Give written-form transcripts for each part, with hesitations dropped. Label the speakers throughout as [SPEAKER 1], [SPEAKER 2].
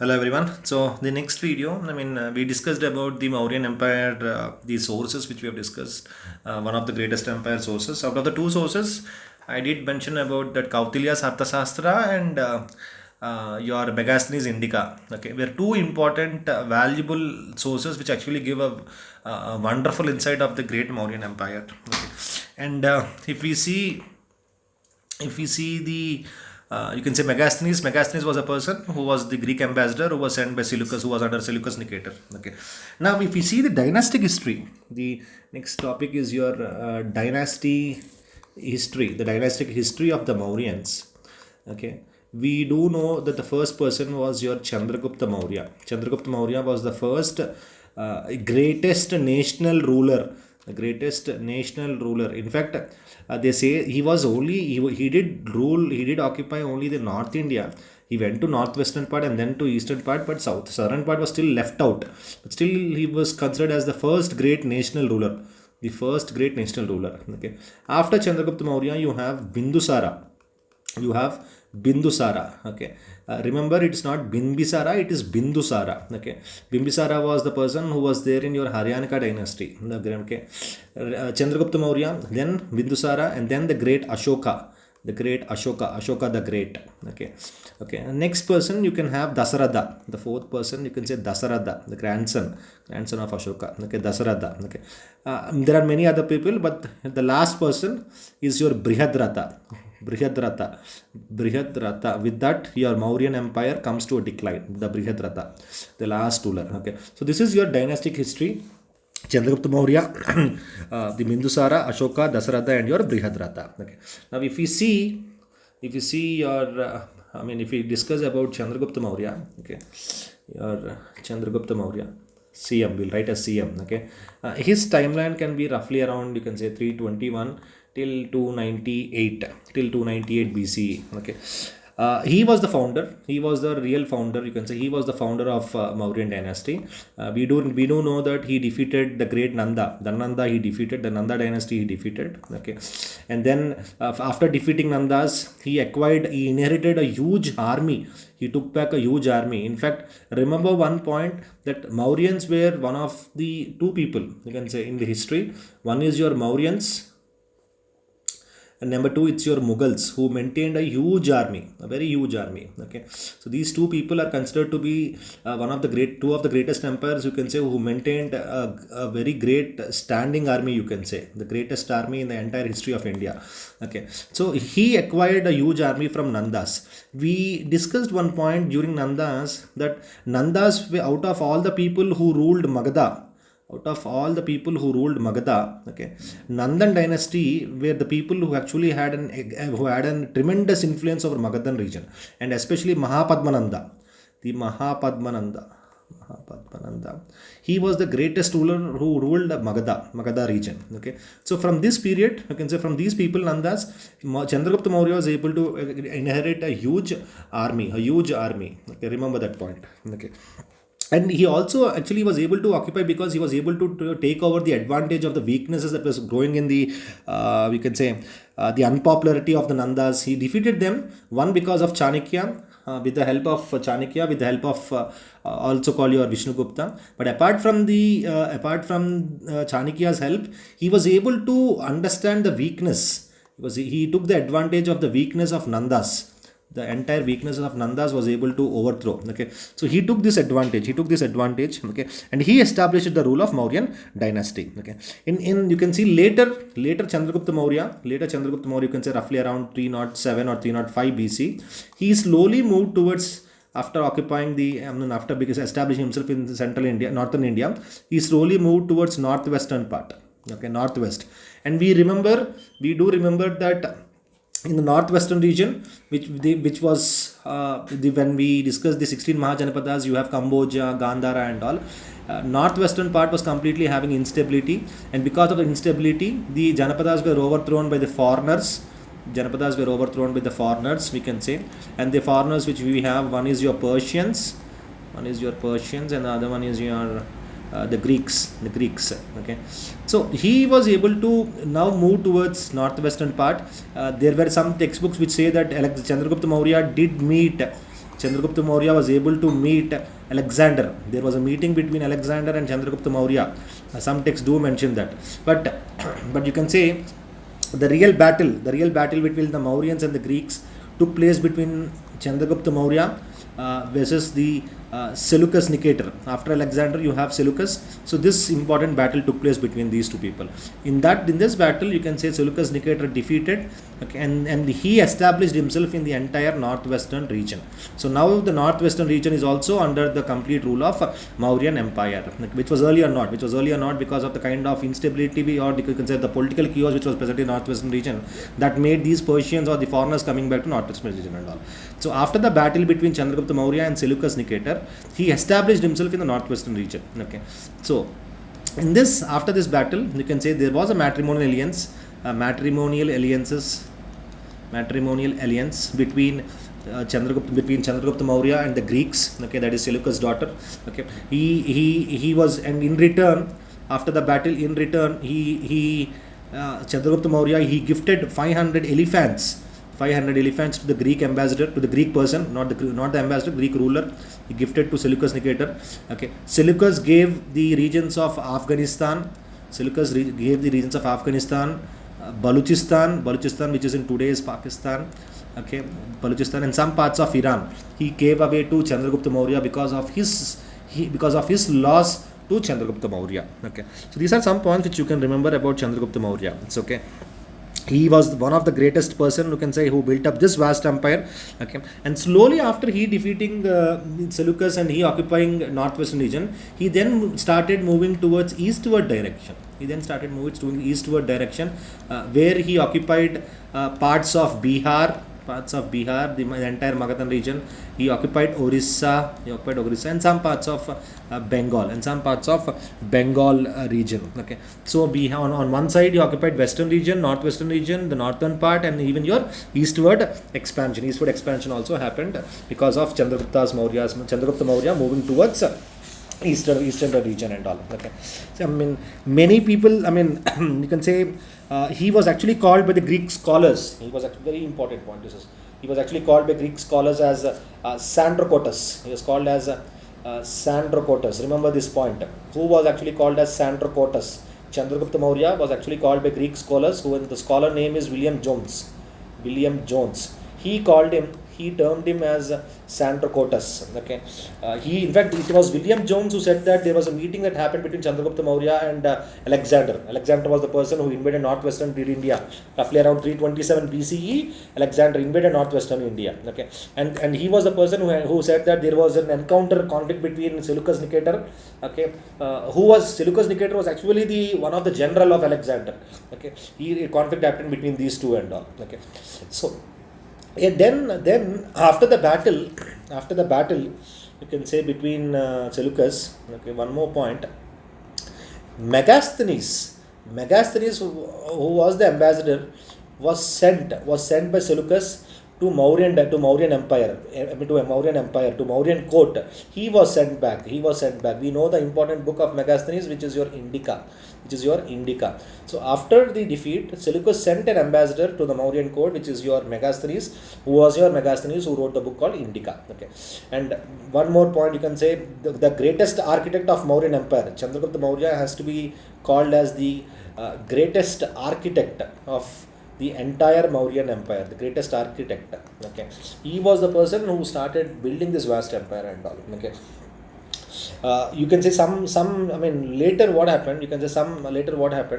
[SPEAKER 1] Hello everyone. So the next video, we discussed about the Mauryan Empire, the sources which we have discussed, one of the greatest empire sources. Out of the two sources, I did mention about that Kautilya's Arthashastra and your Megasthenes Indica. Okay, were two important, valuable sources which actually give a wonderful insight of the great Mauryan Empire. Okay, and if we see the you can say Megasthenes. Megasthenes was a person who was the Greek ambassador who was sent by Seleucus, who was under Seleucus Nicator. Okay. Now, if we see the dynastic history, the next topic is your dynasty history, the dynastic history of the Mauryans. Okay. We do know that the first person was your Chandragupta Maurya. Chandragupta Maurya was the first greatest national ruler, the greatest national ruler. In fact, they say he was only he did rule, he did occupy only the North India. He went to northwestern part and then to eastern part, but southern part was still left out. But still, he was considered as the first great national ruler, the first great national ruler. Okay. After Chandragupta Maurya, you have Bindusara. You have Bindusara. Okay. Remember, it's not Bimbisara, it is Bindusara. Okay. Bimbisara was the person who was there in your Haryanaka dynasty. Okay. Chandragupta Maurya, then Bindusara, and then the great Ashoka. The great Ashoka the Great. Okay. Okay. Next person you can have Dasaratha. The fourth person you can say Dasaratha, the grandson of Ashoka. Okay, Dasaratha. Okay. There are many other people, but the last person is your Brihadratha. Brihadratha. Brihadratha. With that, your Mauryan Empire comes to a decline. The Brihadratha, the last ruler. Okay. So this is your dynastic history. Chandragupta Maurya, the Bindusara, Ashoka, Dasaratha, and your Brihadratha. Okay. Now, if we see your, if we discuss about Chandragupta Maurya, okay, your Chandragupta Maurya, CM, we'll write as CM. Okay, his timeline can be roughly around, you can say 321 till 298 BCE. Okay. He was the founder. He was the real founder. You can say he was the founder of Mauryan dynasty. We do know that he defeated the great Nanda. The Nanda he defeated. The Nanda dynasty he defeated. Okay, and then after defeating Nandas, he inherited a huge army. He took back a huge army. In fact, remember one point that Mauryans were one of the two people you can say in the history. One is your Mauryans. And number two, it's your Mughals who maintained a huge army, a very huge army. Okay, so these two people are considered to be two of the greatest empires, you can say, who maintained a very great standing army, you can say, the greatest army in the entire history of India. Okay, so he acquired a huge army from Nandas. We discussed one point during Nandas that Nandas, out of all the people who ruled Magadha, okay, Nandan dynasty were the people who actually had a tremendous influence over Magadhan region, and especially Mahapadmananda. He was the greatest ruler who ruled Magadha region. Okay, so from this period, you can say from these people, Nandas, Chandragupta Maurya was able to inherit a huge army. Okay, remember that point. Okay. And he also actually was able to occupy because he was able to take over the advantage of the weaknesses that was growing in the we can say the unpopularity of the Nandas. He defeated them, one because of Chanakya, with the help of Chanakya, with the help of also call your Vishnugupta. But apart from Chanakya's help, he was able to understand the weakness. He took the advantage of the weakness of Nandas. The entire weaknesses of Nandas was able to overthrow. Okay, so he took this advantage. Okay, and he established the rule of Mauryan dynasty. Okay, in you can see later Chandragupta Maurya, you can say roughly around 307 or 305 BC. He slowly moved towards, after occupying because establishing himself in central India, northern India, he slowly moved towards northwestern part. Okay, northwest, and we do remember that in the northwestern region, which was when we discussed the 16 Mahajanapadas, you have Cambodia, Gandhara, and all. Northwestern part was completely having instability, and because of the instability, the Janapadas were overthrown by the foreigners. We can say, and the foreigners which we have, one is your Persians, and the other one is your the Greeks. Okay, so he was able to now move towards northwestern part. There were some textbooks which say that Chandragupta Maurya did meet Chandragupta Maurya was able to meet Alexander. There was a meeting between Alexander and Chandragupta Maurya. Some texts do mention that. But you can say the real battle between the Mauryans and the Greeks took place between Chandragupta Maurya versus the Seleucus Nicator. After Alexander, you have Seleucus. So this important battle took place between these two people. In this battle, you can say Seleucus Nicator defeated, okay, and he established himself in the entire northwestern region. So now the northwestern region is also under the complete rule of Mauryan Empire, which was earlier not. Because of the kind of instability, or you can say the political chaos which was present in northwestern region, that made these Persians or the foreigners coming back to northwestern region and all. So after the battle between Chandragupta Maurya and Seleucus Nicator, he established himself in the northwestern region. Okay, so after this battle, you can say there was a matrimonial alliance between Chandragupta Maurya and the Greeks. Okay, that is Seleucus' daughter. Okay, he was, and in return, after the battle, Chandragupta Maurya, he gifted 500 elephants to the Greek ambassador, to the Greek person, not the ambassador, Greek ruler. He gifted to Seleucus Nicator. Okay, Seleucus gave the regions of Afghanistan. Baluchistan, which is in today's Pakistan. Okay, Baluchistan and some parts of Iran. He gave away to Chandragupta Maurya because of his loss to Chandragupta Maurya. Okay, so these are some points which you can remember about Chandragupta Maurya. It's okay. He was one of the greatest person, you can say, who built up this vast empire. Okay, and slowly after he defeating Seleucus and he occupying northwestern region, he then started moving towards eastward direction. Where he occupied parts of Bihar, the entire Magadhan region. He occupied Orissa, and some parts of Bengal, region. Okay, so on one side he occupied western region, northwestern region, the northern part, and even your eastward expansion also happened because of Chandragupta Maurya moving towards eastern region and all. Okay, so many people, you can say he was actually called by the Greek scholars. He was a very important point. He was actually called by Greek scholars as Sandrocotus. He was called as Sandrocotus. Remember this point. Who was actually called as Sandrocotus? Chandragupta Maurya was actually called by Greek scholars, who the scholar name is William Jones. He termed him as Sandrocotus. Okay, in fact, it was William Jones who said that there was a meeting that happened between Chandragupta Maurya and Alexander. Alexander was the person who invaded northwestern India. Roughly around 327 BCE, Alexander invaded northwestern India. Okay, and he was the person who said that there was an conflict between Seleucus Nicator. Okay, Seleucus Nicator was actually one of the general of Alexander. Okay, conflict happened between these two and all. Okay, so. And then after the battle, you can say between Seleucus. Okay, one more point. Megasthenes, who was the ambassador, was sent by Seleucus to Mauryan Empire, to Mauryan court. He was sent back. We know the important book of Megasthenes, which is your Indica. So after the defeat, Seleucus sent an ambassador to the Mauryan court, which is your Megasthenes, who wrote the book called Indica. Okay, and one more point, you can say the greatest architect of Mauryan Empire, Chandragupta Maurya, has to be called as the greatest architect of the entire Mauryan Empire, the greatest architect. Okay, he was the person who started building this vast empire and all. Okay, you can say later what happened.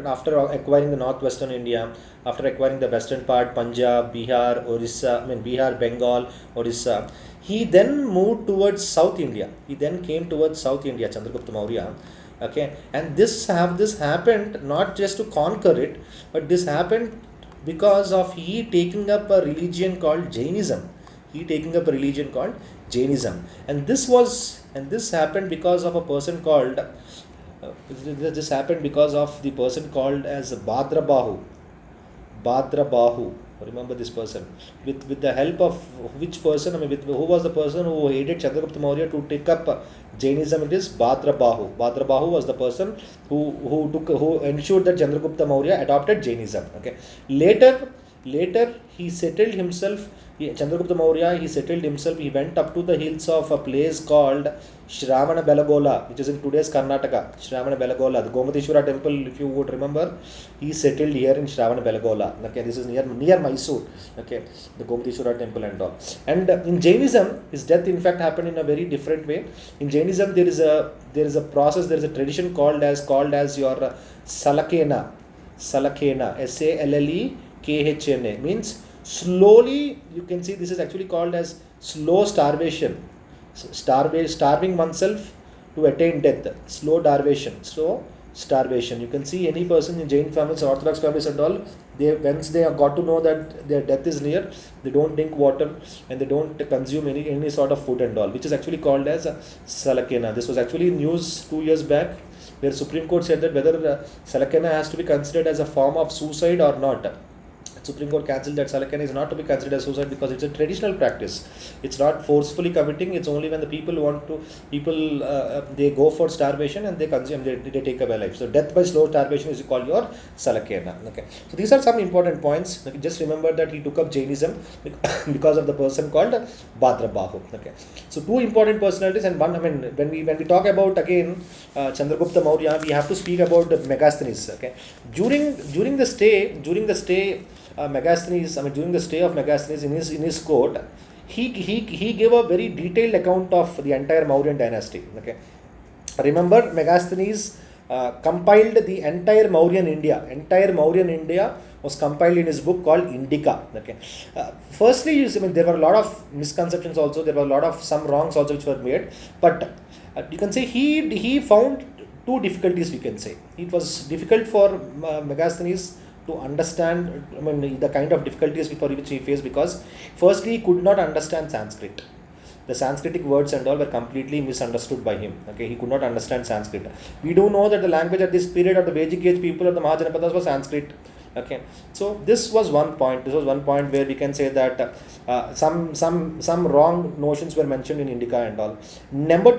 [SPEAKER 1] After acquiring the northwestern India, after acquiring the western part, Punjab, Bihar, Bengal, Orissa. He then moved towards South India. Chandragupta Maurya. Okay, and this happened not just to conquer it, but this happened because of he taking up a religion called Jainism. And this happened because of a person called as Bhadrabahu. Remember this person. With the help of which person? Who was the person who aided Chandragupta Maurya to take up Jainism? It is Bhadrabahu. Bhadrabahu was the person who ensured that Chandragupta Maurya adopted Jainism. Okay. Later, Later, he settled himself. Chandragupta Maurya, he settled himself. He went up to the hills of a place called Shravana Belagola, which is in today's Karnataka. Shravana Belagola, the Gomateshwara temple, if you would remember, he settled here in Shravana Belagola. Okay, this is near Mysore. Okay, the Gomateshwara temple and all. And in Jainism, his death in fact happened in a very different way. In Jainism, there is a process, there is a tradition called as your Salakena. Salakena, Sallekehna, means slowly. You can see this is actually called as slow starvation. Starving oneself to attain death. Slow starvation. You can see any person in Jain families, Orthodox families and all, once they have got to know that their death is near, they don't drink water and they don't consume any sort of food and all, which is actually called as Salakena. This was actually news 2 years back, where Supreme Court said that whether Salakena has to be considered as a form of suicide or not. Supreme Court cancelled that Salakena is not to be considered as suicide because it's a traditional practice. It's not forcefully committing. It's only when the people they go for starvation and they consume, they take away life. So death by slow starvation is called your Salakena. Okay. So these are some important points. Okay. Just remember that he took up Jainism because of the person called Bhadrabahu. Okay. So two important personalities and one. I mean, when we talk about again Chandragupta Maurya, we have to speak about Megasthenes. Okay. During the stay. Megasthenes, during the stay of Megasthenes in his court, he gave a very detailed account of the entire Mauryan dynasty. Okay, remember Megasthenes compiled the entire Mauryan India. Entire Mauryan India was compiled in his book called Indica. Okay, firstly, there were a lot of misconceptions also. There were a lot of some wrongs also which were made, but you can say he found two difficulties. We can say it was difficult for Megasthenes to understand, the kind of difficulties for which he faced, because firstly he could not understand Sanskrit. The Sanskritic words and all were completely misunderstood by him. Okay, he could not understand Sanskrit. We do know that the language at this period of the Vedic age people of the Mahajanapadas was Sanskrit. Okay, so this was one point. This was one point where we can say that some wrong notions were mentioned in Indica and all. Number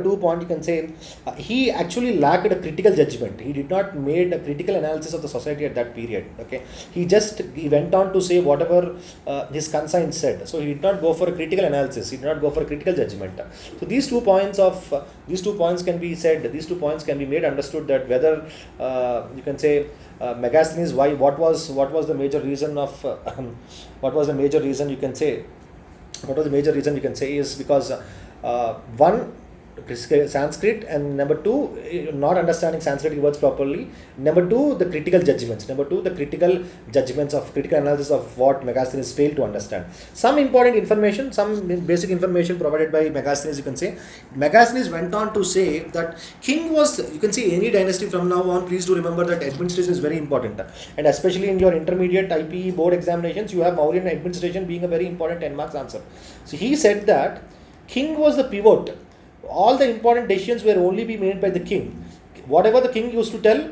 [SPEAKER 1] two point, you can say he actually lacked a critical judgment. He did not made a critical analysis of the society at that period. Okay, he went on to say whatever his conscience said. So he did not go for a critical analysis. He did not go for a critical judgment. So these 2 points can be said. These 2 points can be made understood that whether you can say Megasthenes, what was the major reason of what was the major reason you can say is because one, Sanskrit, and number two, not understanding Sanskrit words properly. Number two, the critical judgments. Of critical analysis of what Megasthenes failed to understand. Some important information, some basic information provided by Megasthenes. You can say Megasthenes went on to say that king was. You can see any dynasty from now on. Please do remember that administration is very important, and especially in your intermediate IPE board examinations, you have Mauryan administration being a very important 10 marks answer. So he said that king was the pivot. All the important decisions were only be made by the king. Whatever the king used to tell,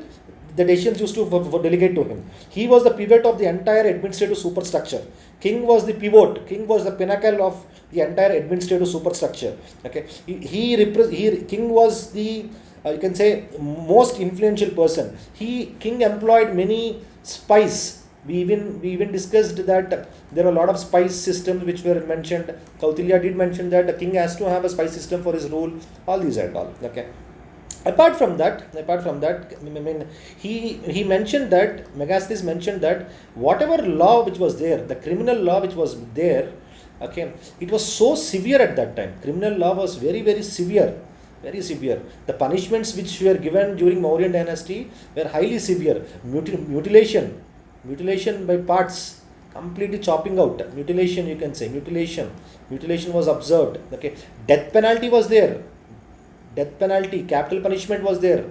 [SPEAKER 1] the decisions used to delegate to him. He was the pivot of the entire administrative superstructure. King was the pivot. King was the pinnacle of the entire administrative superstructure. Okay, king was the you can say most influential person. King employed many spies. We even discussed that there are a lot of spice systems which were mentioned. Kautilya did mention that the king has to have a spice system for his rule. All these and all. Okay. Apart from that, he mentioned that Megasthenes mentioned that whatever law which was there, the criminal law which was there, okay, it was so severe at that time. Criminal law was very, very severe. Very severe. The punishments which were given during Mauryan dynasty were highly severe. Mutilation by parts, completely chopping out. Mutilation, you can say. Mutilation was observed. Okay. Death penalty was there. Death penalty, capital punishment was there.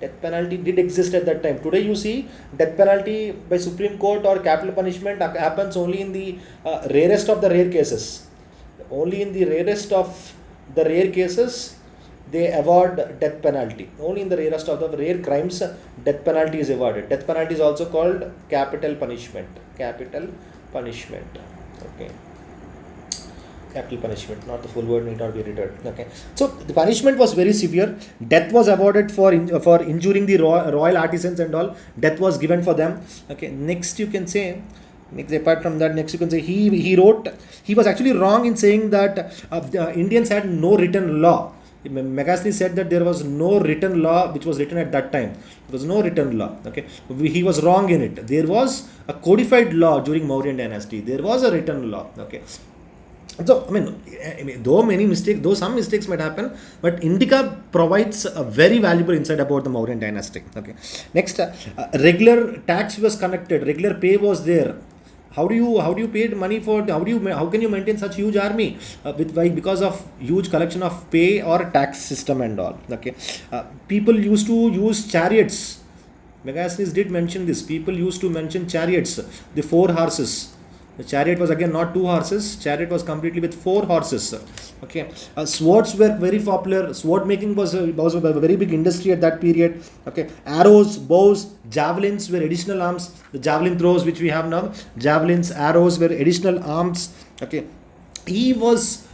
[SPEAKER 1] Death penalty did exist at that time. Today you see death penalty by Supreme Court or capital punishment happens only in the rarest of the rare cases. Only in the rarest of the rare cases they award death penalty. Only in the rarest of the rare crimes, death penalty is awarded. Death penalty is also called capital punishment. Capital punishment. Okay. Capital punishment, not the full word need not be returned. Okay, so the punishment was very severe. Death was awarded for injuring the royal artisans and all. Death was given for them. Okay, next you can say. Next, apart from that, next you can say he wrote, he was actually wrong in saying that the Indians had no written law. Megasthenes said that there was no written law which was written at that time. There was no written law. Okay, he was wrong in it. There was a codified law during Mauryan dynasty. There was a written law. Okay, so I mean, though some mistakes might happen, but Indica provides a very valuable insight about the Mauryan dynasty. Okay, next, regular tax was conducted, regular pay was there. How do you pay money for, how can you maintain such huge army because of huge collection of pay or tax system and all. Okay, people used to use chariots. Megasthenes did mention this. People used to mention chariots, the 4 horses. The chariot was again not 2 horses. Chariot was completely with 4 horses. Okay, swords were very popular. Sword making was a very big industry at that period. Okay, arrows, bows, javelins were additional arms. The javelin throws which we have now, javelins, arrows were additional arms. Okay, he was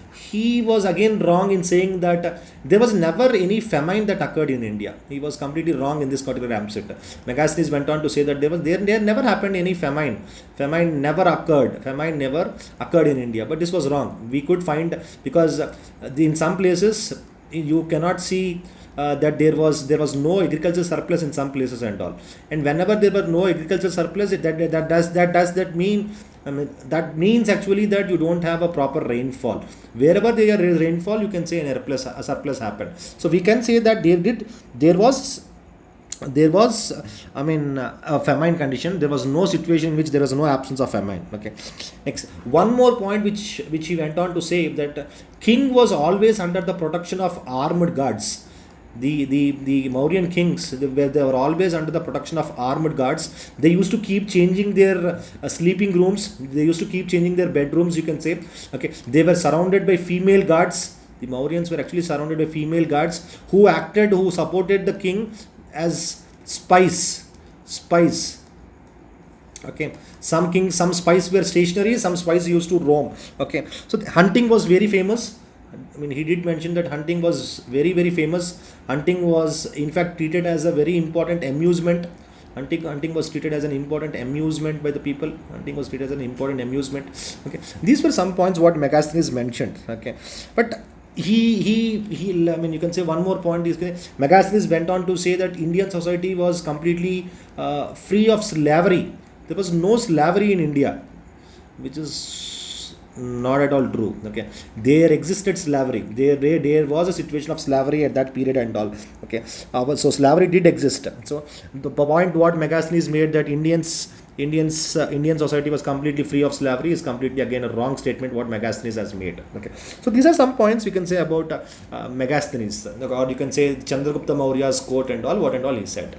[SPEAKER 1] again wrong in saying that there was never any famine that occurred in India. He was completely wrong in this particular aspect. Megasthenes went on to say that there never happened any famine. Famine never occurred. Famine never occurred in India. But this was wrong. We could find, because in some places you cannot see that there was no agricultural surplus in some places and all. And whenever there was no agricultural surplus, that means actually that you don't have a proper rainfall. Wherever there is rainfall, you can say a surplus happened. So we can say that there was a famine condition. There was no situation in which there was no absence of famine. Okay, next, one more point which he went on to say, that king was always under the protection of armed guards. The Mauryan kings, they were always under the protection of armed guards. They used to keep changing their sleeping rooms. They used to keep changing their bedrooms, you can say. Okay, they were surrounded by female guards. The Mauryans were actually surrounded by female guards who supported the king as spies. Okay, some spies were stationary, some spies used to roam. Okay, so hunting was very famous. I mean, he did mention that hunting was very, very famous. Hunting was in fact treated as a very important amusement. Hunting was treated as an important amusement by the people. Hunting was treated as an important amusement. Okay, these were some points what Megasthenes mentioned. Okay, but he I mean, you can say one more point is, Megasthenes went on to say that Indian society was completely free of slavery. There was no slavery in India, which is not at all true. Okay, there existed slavery. There was a situation of slavery at that period and all. Okay, so slavery did exist. So the point what Megasthenes made, that Indian society was completely free of slavery, is completely again a wrong statement what Megasthenes has made. Okay, so these are some points we can say about Megasthenes, or you can say Chandragupta Maurya's quote and all, what and all he said.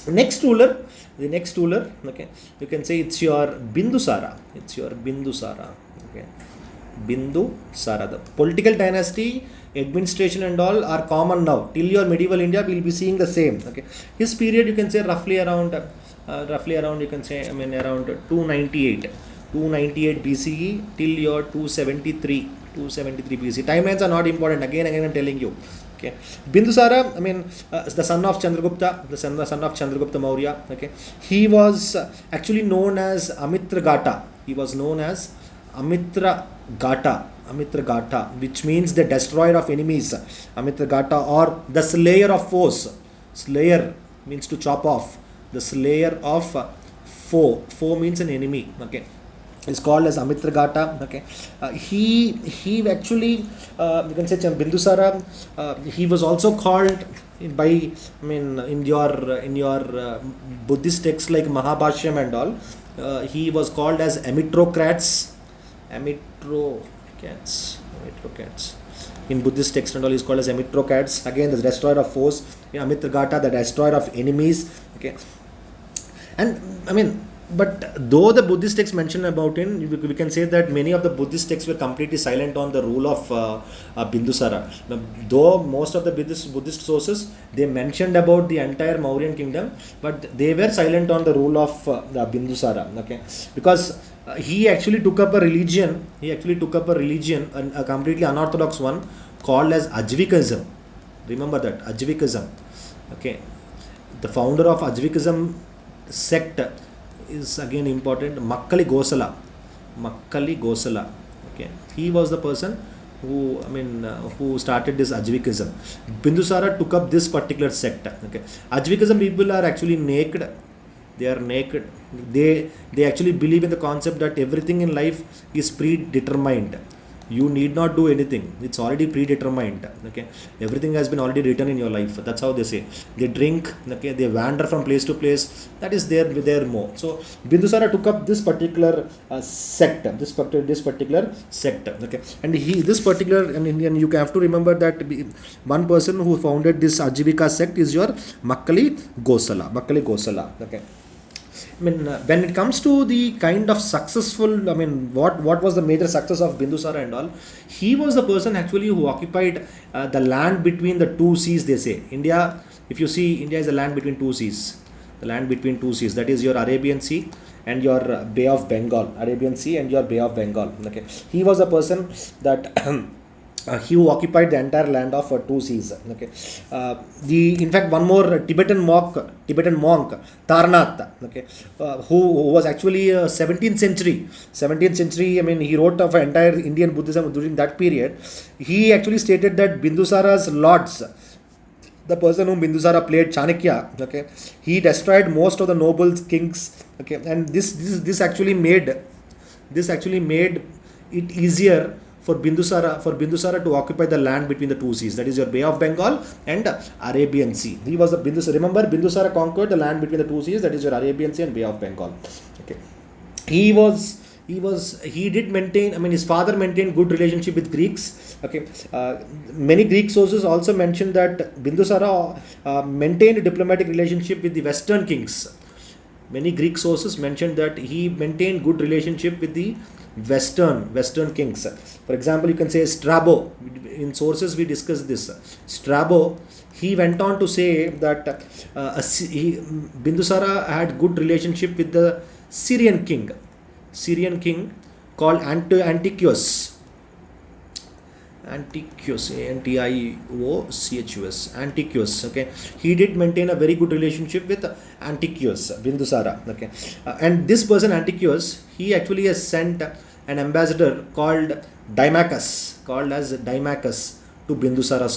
[SPEAKER 1] The next ruler, okay, you can say it's your Bindusara. Okay, Bindusara. The political dynasty, administration and all are common now. Till your medieval India, we will be seeing the same. Okay, his period you can say roughly around you can say, I mean, around 298 BCE till your 273 BCE. Timelines are not important. Again I'm telling you. Okay, Bindusara, I mean, the son of Chandragupta, the son of Chandragupta Maurya. Okay, he was actually known as Amitragata. He was known as Amitragata, which means the destroyer of enemies. Amitragata, or the slayer of foes. Slayer means to chop off. The slayer of foe. Foe means an enemy. Okay, is called as Amitragata. Okay, he actually, you can say Bindusara. He was also called by, I mean, in your Buddhist texts like Mahabhashyam and all, he was called as Amitrocrats. In Buddhist text and all, he is called as Amitrocrats. Again, the destroyer of foes. Amitragata, the destroyer of enemies. Okay, and I mean, But though the Buddhist texts mention about him, we can say that many of the Buddhist texts were completely silent on the rule of Bindusara. Now, though most of the Buddhist sources, they mentioned about the entire Mauryan kingdom, but they were silent on the rule of the Bindusara. Okay, because he actually took up a religion. A completely unorthodox one, called as Ajvikism. Remember that Ajvikism. Okay, the founder of Ajvikism sect is again important. Makkali Gosala. Okay, he was the person who who started this Ajvikism. Bindusara took up this particular sect. Okay, Ajvikism people are actually naked. They are naked. They actually believe in the concept that everything in life is predetermined. You need not do anything. It's already predetermined. Okay, everything has been already written in your life. That's how they say. They drink. Okay, they wander from place to place. That is their more. So Bindusara took up this particular sect. This particular sect. Okay, and this particular and you have to remember that one person who founded this Ajivika sect is your Makkali Gosala. Okay. When it comes to the kind of successful, what was the major success of Bindusara and all? He was the person actually who occupied the land between the two seas. They say India. If you see, India is the land between two seas. The land between two seas. That is your Arabian Sea and your Bay of Bengal. Arabian Sea and your Bay of Bengal. Okay. He was a person that. He who occupied the entire land of two seas. Okay, in fact one more Tibetan monk Tarnath. Okay, who was actually 17th century. He wrote of entire Indian Buddhism during that period. He actually stated that Bindusara's lords, the person whom Bindusara played Chanakya, okay, he destroyed most of the nobles, kings. Okay, and this actually made it easier for Bindusara to occupy the land between the two seas, that is your Bay of Bengal and Arabian Sea. He was the Bindusara. Remember, Bindusara conquered the land between the two seas, that is your Arabian Sea and Bay of Bengal. Okay, he did maintain. His father maintained good relationship with Greeks. Okay, many Greek sources also mention that Bindusara maintained a diplomatic relationship with the Western kings. Many Greek sources mentioned that he maintained good relationship with the Western kings. For example, you can say Strabo. In sources we discussed this. Strabo, he went on to say that Bindusara had good relationship with the Syrian king called Antiochus. Antiochus. Antiochus. Okay, he did maintain a very good relationship with Antiochus, Bindusara. Okay, and this person Antiochus, he actually has sent an ambassador called Dimachus to Bindusara's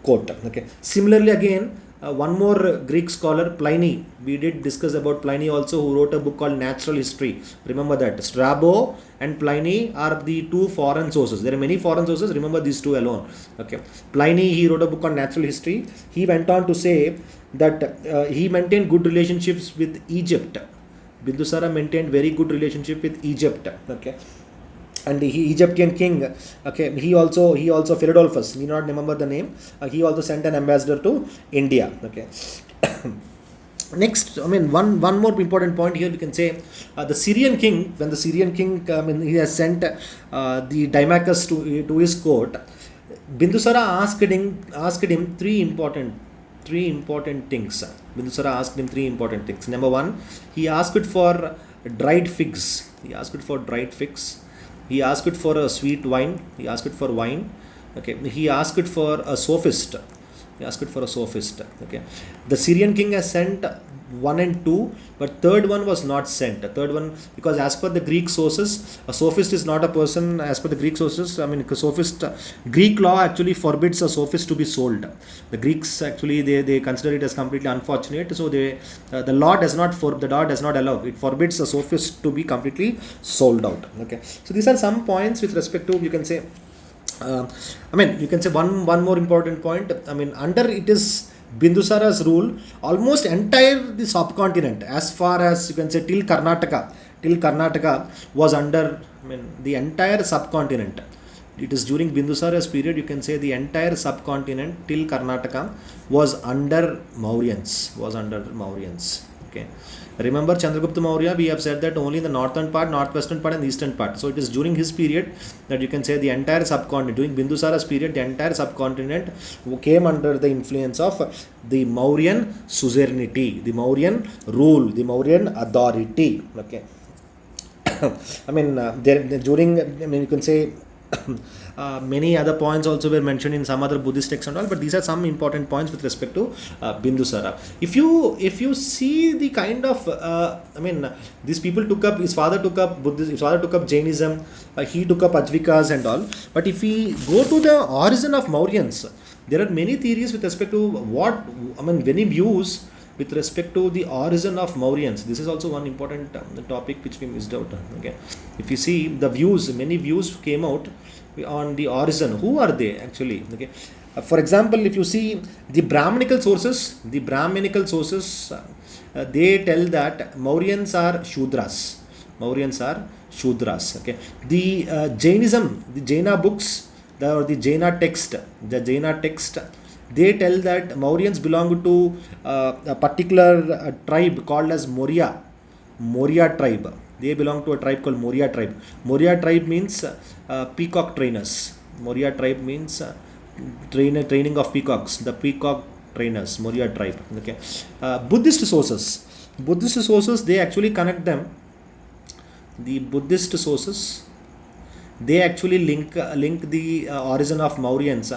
[SPEAKER 1] court. Okay, similarly again. One more Greek scholar, Pliny. We did discuss about Pliny also, who wrote a book called Natural History. Remember that. Strabo and Pliny are the two foreign sources. There are many foreign sources. Remember these two alone. Okay. Pliny, he wrote a book on natural history. He went on to say that he maintained good relationships with Egypt. Bindusara maintained very good relationship with Egypt. Okay. And the Egyptian king, okay, he also Philadelphus, need not remember the name. He also sent an ambassador to India. Okay. Next, one more important point here we can say, the Syrian king, when the Syrian king, he has sent the Dimachus to his court. Bindusara asked him three important things. Bindusara asked him three important things. Number one, he asked for dried figs. He asked for a sweet wine. He asked for wine. Okay. He asked for a sophist. Okay. The Syrian king has sent 1 and 2, but third one was not sent. The third one, because as per the Greek sources, a sophist is not a person. As per the Greek sources, Greek law actually forbids a sophist to be sold. The Greeks actually they consider it as completely unfortunate. So the law does not allow. It forbids a sophist to be completely sold out. Okay. So these are some points with respect to, you can say. You can say one more important point. Under it is Bindusara's rule, almost entire the subcontinent, as far as you can say till Karnataka was under. The entire subcontinent. It is during Bindusara's period. You can say the entire subcontinent till Karnataka was under Mauryans. Okay, Remember Chandragupta Maurya, we have said that only the northern part, northwestern part and the eastern part. So it is during his period that you can say the entire subcontinent, during Bindusara's period, the entire subcontinent came under the influence of the Mauryan suzerainty, the Mauryan rule, the Mauryan authority. Okay. I mean, during, I mean, you can say many other points also were mentioned in some other Buddhist texts and all, but these are some important points with respect to Bindusara. If you see the kind of, I mean, these people took up, his father took up Buddhism, his father took up Jainism, he took up Ajvikas and all. But if we go to the origin of Mauryans, there are many theories with respect to what, I mean, many views with respect to the origin of Mauryans. This is also one important topic which we missed out. Okay, if you see the views, many views came out on the origin. Who are they actually? Okay, for example, if you see the Brahminical sources, they tell that Mauryans are Shudras. Okay, the Jainism, the Jaina books, the Jaina text, they tell that Mauryans belong to a particular tribe called as Maurya tribe. They belong to a tribe called Maurya tribe. Maurya tribe means peacock trainers. Maurya tribe means training of peacocks. The peacock trainers, Maurya tribe. Okay. Buddhist sources, they actually connect them. The Buddhist sources, they actually link the origin of Mauryans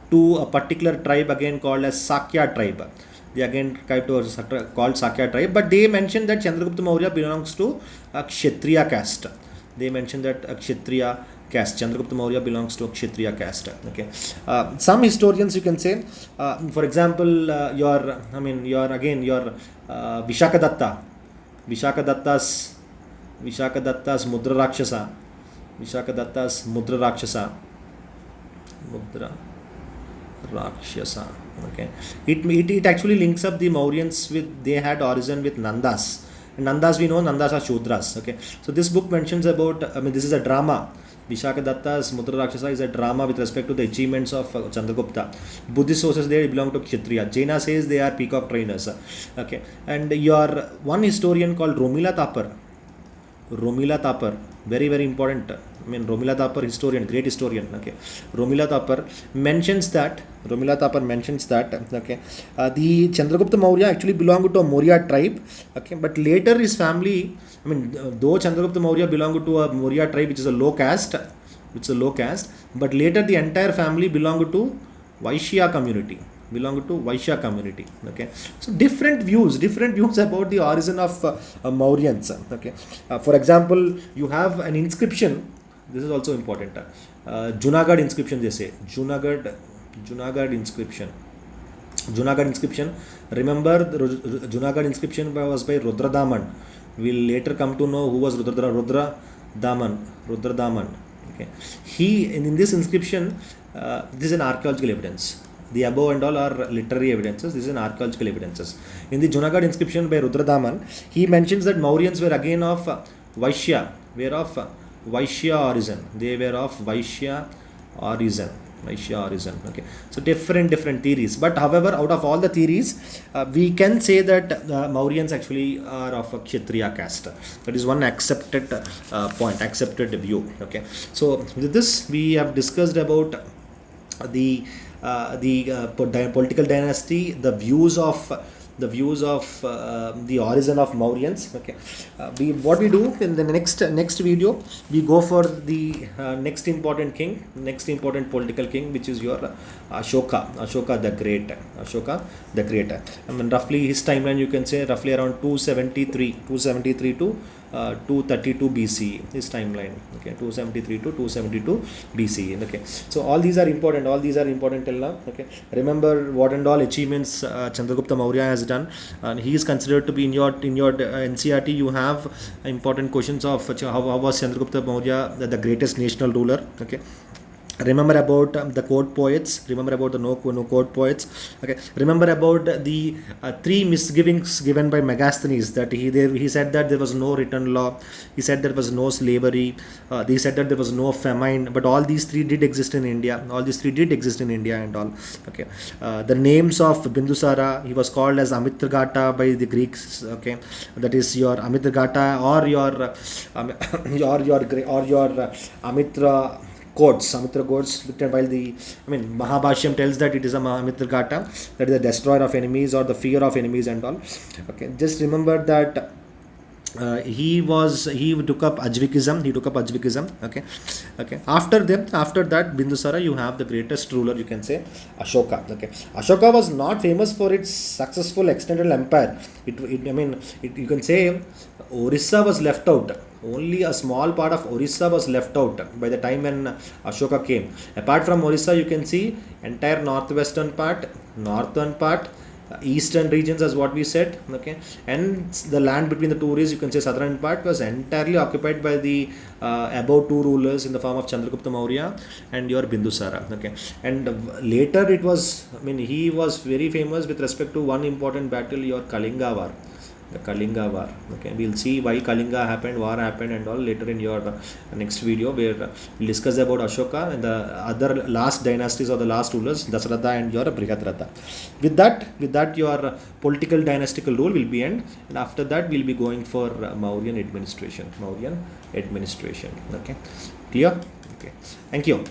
[SPEAKER 1] to a particular tribe again called as Sakya tribe. They again called Sakya tribe, but they mention that Chandragupta Maurya belongs to a Kshatriya caste. They mention that a Kshatriya caste. Chandragupta Maurya belongs to a Kshatriya caste. Okay. Some historians, you can say, for example, your Vishakadatta. Vishakadatta's Mudra Rakshasa. Mudra Rakshasa. Okay, it actually links up the Mauryans with, they had origin with Nandas. And Nandas, we know Nandas are Shudras. Okay, so this book mentions about, I mean, this is a drama. Vishakadatta's Mudra Rakshasa is a drama with respect to the achievements of Chandragupta. Buddhist sources, they belong to Kshatriya. Jaina says they are peacock trainers. Okay, and your one historian called Romila Thapar, very very important. I mean, Romila Thapar, historian, great historian. Okay, Romila Thapar mentions that okay, the Chandragupta Maurya actually belonged to a Maurya tribe. Okay, but later his family, I mean, though Chandragupta Maurya belonged to a Maurya tribe which is a low caste, but later the entire family belonged to Vaishya community. Okay, so different views about the origin of Mauryans. Okay, for example, you have an inscription. This is also important. Junagadh inscription, they say. Junagadh inscription. Remember, the Junagadh inscription was by Rudradaman. We'll later come to know who was Rudradaman. Okay, he in this inscription, this is an archaeological evidence. The above and all are literary evidences. This is an archaeological evidences. In the Junagadh inscription by Rudradaman, he mentions that Mauryans were again of Vaishya, origin. They were of Vaishya origin. Okay, so different theories. But however, out of all the theories, we can say that Mauryans actually are of a Kshatriya caste. That is one accepted point, accepted view. Okay, so with this we have discussed about the political dynasty, the views of the origin of Mauryans. Okay, what we do in the next video, we go for the next important political king, which is your Ashoka the Great. I mean, roughly his timeline, you can say roughly around 273 to 232 BCE, his timeline. Okay, 273 to 272 BCE. Okay, so all these are important till now. Okay, remember what and all achievements Chandragupta Maurya has done, and he is considered to be in your NCERT. You have important questions of how was Chandragupta Maurya the greatest national ruler. Okay, Remember about the court poets. Remember about the no court poets. Okay. Remember about the three misgivings given by Megasthenes, that he said that there was no written law. He said there was no slavery. He said that there was no famine. But all these three did exist in India. All these three did exist in India and all. Okay. The names of Bindusara, he was called as Amitragata by the Greeks. Okay. That is your Amitragata, or your Amitra codes, Samitra codes, while the, I mean, Mahabhashyam tells that it is a Mahamitra Gata, that is the destroyer of enemies or the fear of enemies and all. Okay, just remember that he took up Ajvikism. Okay. Okay, after that Bindusara, you have the greatest ruler, you can say, Ashoka. Okay, Ashoka was not famous for its successful extended empire. You can say Orissa was left out. Only a small part of Orissa was left out by the time when Ashoka came. Apart from Orissa, you can see entire northwestern part, northern part, eastern regions, as what we said. Okay, and the land between the two regions, you can say southern part, was entirely occupied by the above two rulers in the form of Chandragupta Maurya and your Bindusara. Okay, and later it was, he was very famous with respect to one important battle, your Kalinga War. The Kalinga War. Okay, we'll see why Kalinga happened, war happened, and all later in your next video, where we'll discuss about Ashoka and the other last dynasties or the last rulers, Dasratha and your Brihatratha. With that, your political dynastical rule will be end, and after that we'll be going for Mauryan administration. Okay, clear? Okay, thank you.